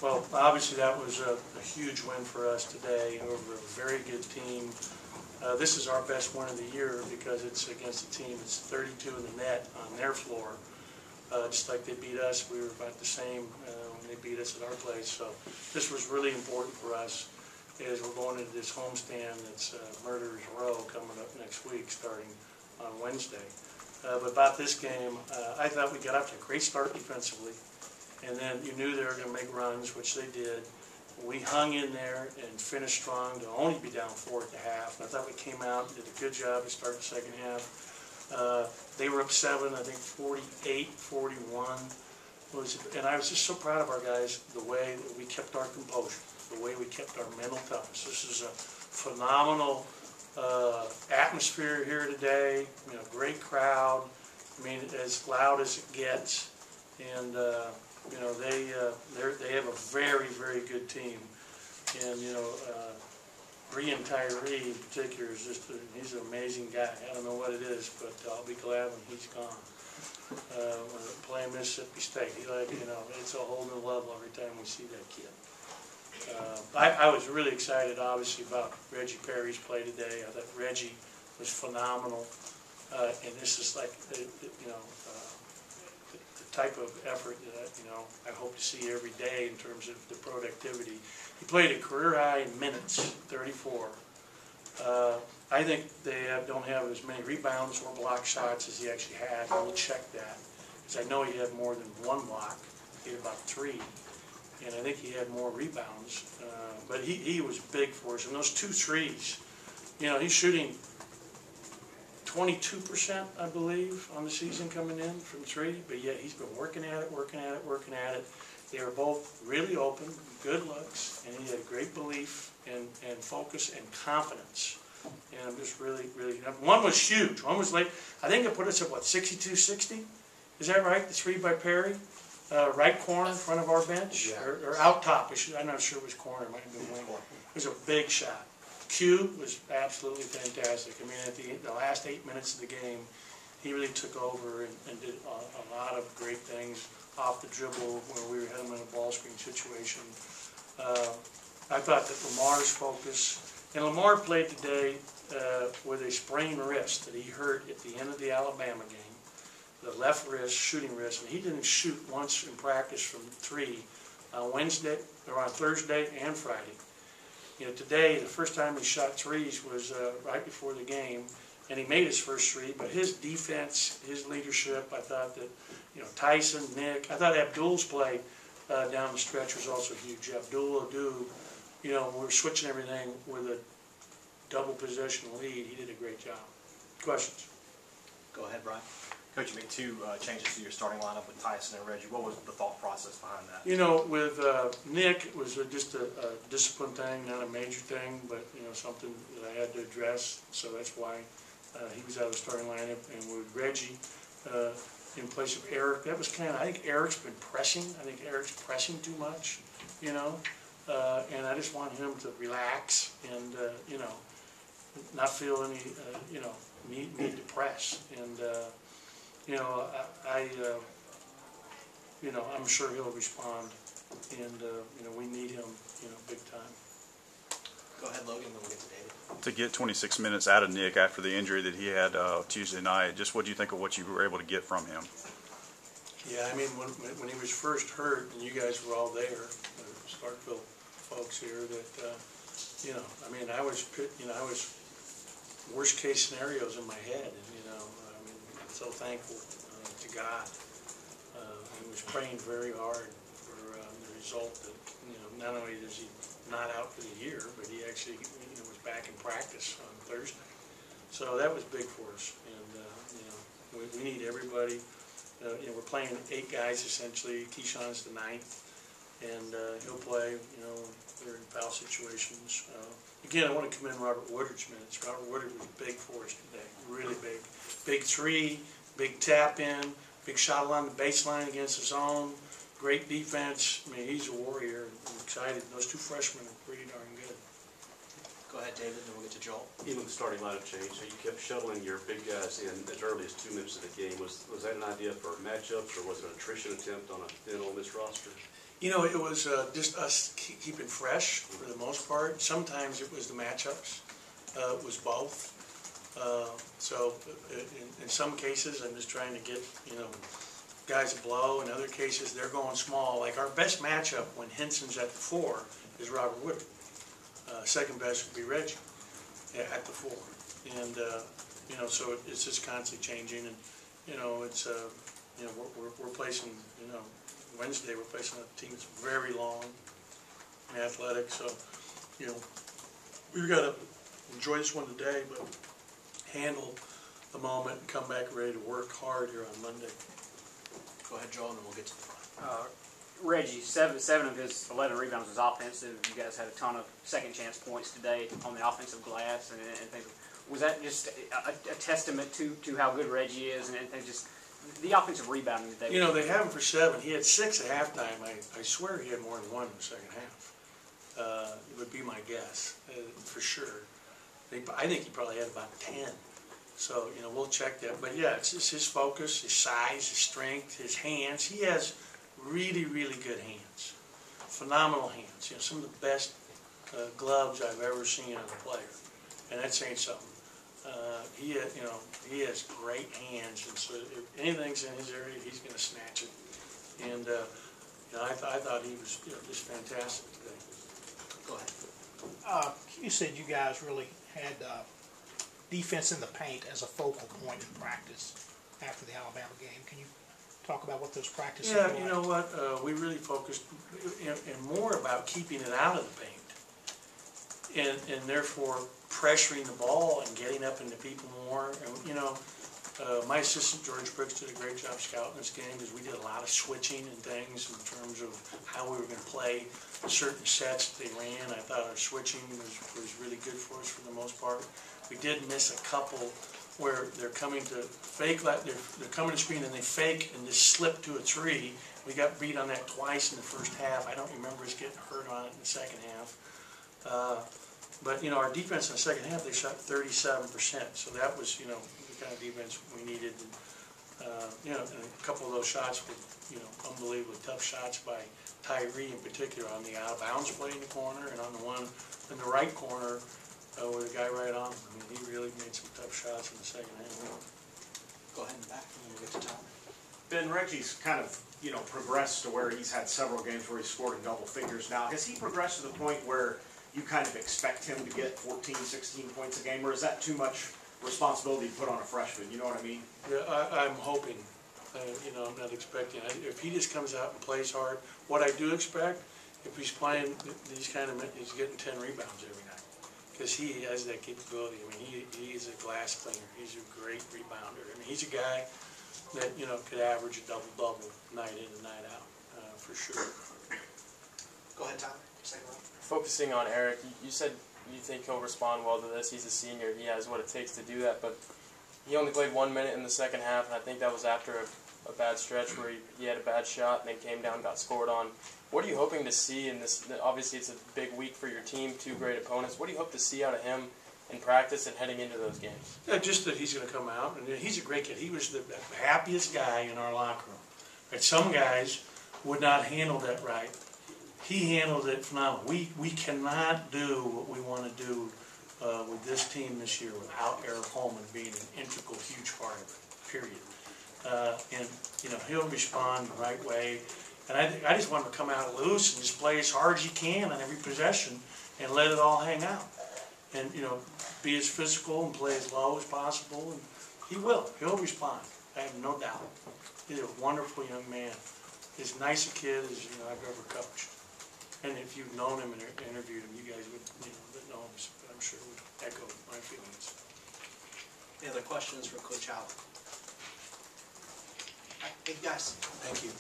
Well, obviously that was a huge win for us today over a very good team. This is our best win of the year because it's against a team that's 32 in the net on their floor. Just like they beat us, we were about the same when they beat us at our place. So this was really important for us as we're going into this homestand that's Murderers Row coming up next week starting on Wednesday. But about this game, I thought we got off to a great start defensively. And then you knew they were going to make runs, which they did. We hung in there and finished strong to only be down 4 at the half. And I thought we came out and did a good job to start the second half. They were up 7, I think 48-41. And I was just so proud of our guys, the way that we kept our composure, the way we kept our mental toughness. This is a phenomenal atmosphere here today. You know, great crowd. I mean, as loud as it gets. And you know, they have a very, very good team. And you know, Brian Tyree in particular is just he's an amazing guy. I don't know what it is, but I'll be glad when he's gone. When playing Mississippi State, you know, it's a whole new level every time we see that kid. I was really excited, obviously, about Reggie Perry's play today. I thought Reggie was phenomenal, and this is like, you know, the type of effort that you know I hope to see every day in terms of the productivity. He played a career high in minutes, 34. I think they don't have as many rebounds or block shots as he actually had. We'll check that because I know he had more than 1 block. He had about 3. And I think he had more rebounds, but he was big for us. And those 2 threes, you know, he's shooting 22%, I believe, on the season coming in from 3. But yet he's been working at it, working at it, working at it. They were both really open, good looks, and he had great belief and focus and confidence. And I'm just really, really. One was huge. One was late. I think it put us at what 62-60. Is that right? The 3 by Perry. Right corner in front of our bench, yeah. or out top. I'm not sure it was corner. It might have been wing. It was a big shot. Q was absolutely fantastic. I mean, at the last 8 minutes of the game, he really took over and did a lot of great things off the dribble where we had him in a ball screen situation. I thought that Lamar's focus, and Lamar played today with a sprained wrist that he hurt at the end of the Alabama game. The left wrist, shooting wrist, and he didn't shoot once in practice from 3 on Wednesday or on Thursday and Friday. You know, today the first time he shot 3s was right before the game, and he made his first 3. But his defense, his leadership, I thought that you know Tyson, Nick, I thought Abdul's play down the stretch was also huge. Abdul Adu, you know, we were switching everything with a double possession lead. He did a great job. Questions? Go ahead, Brian. Coach, you made 2 changes to your starting lineup with Tyson and Reggie. What was the thought process behind that? You know, with Nick, it was just a discipline thing, not a major thing, but you know something that I had to address. So that's why he was out of the starting lineup. And with Reggie in place of Eric, that was kind of. I think Eric's been pressing. I think Eric's pressing too much. You know, and I just want him to relax and you know not feel any you know need to press and. You know, you know, I'm sure he'll respond, and you know, we need him, you know, big time. Go ahead, Logan, then we'll get to David. To get 26 minutes out of Nick after the injury that he had Tuesday night, just what do you think of what you were able to get from him? Yeah, I mean, when he was first hurt, and you guys were all there, the Starkville folks here, that you know, I mean, I was worst case scenarios in my head, and you know. So thankful to God. He was praying very hard for the result that you know not only is he not out for the year, but he actually you know was back in practice on Thursday. So that was big for us, and you know we need everybody. You know we're playing 8 guys essentially. Keyshawn's the 9th, and he'll play. You know they're in foul situations. Again, I want to commend Robert Woodard's minutes. Robert Woodard was big for us today, really big. Big 3, big tap in, big shot along the baseline against his own. Great defense. I mean, he's a warrior. I'm excited. Those 2 freshmen are pretty darn good. Go ahead, David, then we'll get to Joel. Even the starting lineup change, so you kept shuttling your big guys in as early as 2 minutes of the game. Was that an idea for matchups, or was it an attrition attempt on a thin Ole Miss roster? You know, it was just us keeping fresh for the most part. Sometimes it was the matchups. It was both. So in some cases, I'm just trying to get, you know, guys to blow. In other cases, they're going small. Like our best matchup when Henson's at the 4 is Robert Woodard. Second best would be Reggie at the 4. And, you know, so it's just constantly changing. And, you know, it's, you know, we're placing, you know, Wednesday we're facing a team that's very long and athletic, so, you know, we've got to enjoy this one today, but handle the moment and come back ready to work hard here on Monday. Go ahead, Joel, and then we'll get to the front. Reggie, seven of his 11 rebounds was offensive. You guys had a ton of second chance points today on the offensive glass and things. Was that just a testament to how good Reggie is and just the offensive rebounding today? You know, they have him for 7. He had 6 at halftime. I swear he had more than 1 in the second half. It would be my guess, for sure. I think he probably had about 10. So, you know, we'll check that. But, yeah, it's just his focus, his size, his strength, his hands. He has really, really good hands. Phenomenal hands. You know, some of the best gloves I've ever seen on a player. And that's saying something. He has great hands, and so if anything's in his area, he's going to snatch it. And you know, I thought he was, you know, just fantastic today. Go ahead. You said you guys really had defense in the paint as a focal point in practice after the Alabama game. Can you talk about what those practices were like? Yeah, you know what? We really focused and more about keeping it out of the paint, and therefore pressuring the ball and getting up into people more. And, you know, my assistant George Brooks did a great job scouting this game because we did a lot of switching and things in terms of how we were going to play certain sets that they ran. I thought our switching was really good for us for the most part. We did miss a couple where they're coming to fake, like they're coming to screen and they fake and just slip to a 3. We got beat on that twice in the first half. I don't remember us getting hurt on it in the second half. But, you know, our defense in the second half, they shot 37%. So that was, you know, the kind of defense we needed. And, you know, and a couple of those shots were, you know, unbelievably tough shots by Tyree in particular on the out-of-bounds play in the corner and on the one in the right corner with a guy right on him. I mean, he really made some tough shots in the second half. Go ahead and back, and we'll get to Tyler. Ben, Reggie's kind of, you know, progressed to where he's had several games where he's scored in double figures now. Has he progressed to the point where you kind of expect him to get 14, 16 points a game, or is that too much responsibility to put on a freshman? You know what I mean? Yeah, I'm hoping. You know, I'm not expecting. If he just comes out and plays hard, what I do expect, if he's playing these kind of minutes, he's getting 10 rebounds every night. Because he has that capability. I mean, he is a glass cleaner. He's a great rebounder. I mean, he's a guy that, you know, could average a double-double night in and night out, for sure. Go ahead, Tyler. Second round. Focusing on Eric, you said you think he'll respond well to this. He's a senior. He has what it takes to do that, but he only played 1 minute in the second half, and I think that was after a bad stretch where he had a bad shot and then came down, got scored on. What are you hoping to see in this? Obviously, it's a big week for your team, 2 great opponents. What do you hope to see out of him in practice and heading into those games? Yeah, just that he's going to come out, and he's a great kid. He was the happiest guy in our locker room. Right? Some guys would not handle that right. He handled it phenomenally. We cannot do what we want to do with this team this year without Eric Holman being an integral, huge part of it, period. And, you know, he'll respond the right way. And I just want him to come out loose and just play as hard as he can on every possession and let it all hang out. And, you know, be as physical and play as low as possible. And he will. He'll respond. I have no doubt. He's a wonderful young man. As nice a kid as, you know, I've ever coached. And if you've known him and interviewed him, you guys would, you know him, I'm sure would echo my feelings. Any other questions for Coach Howland? All right, thank you guys. Thank you.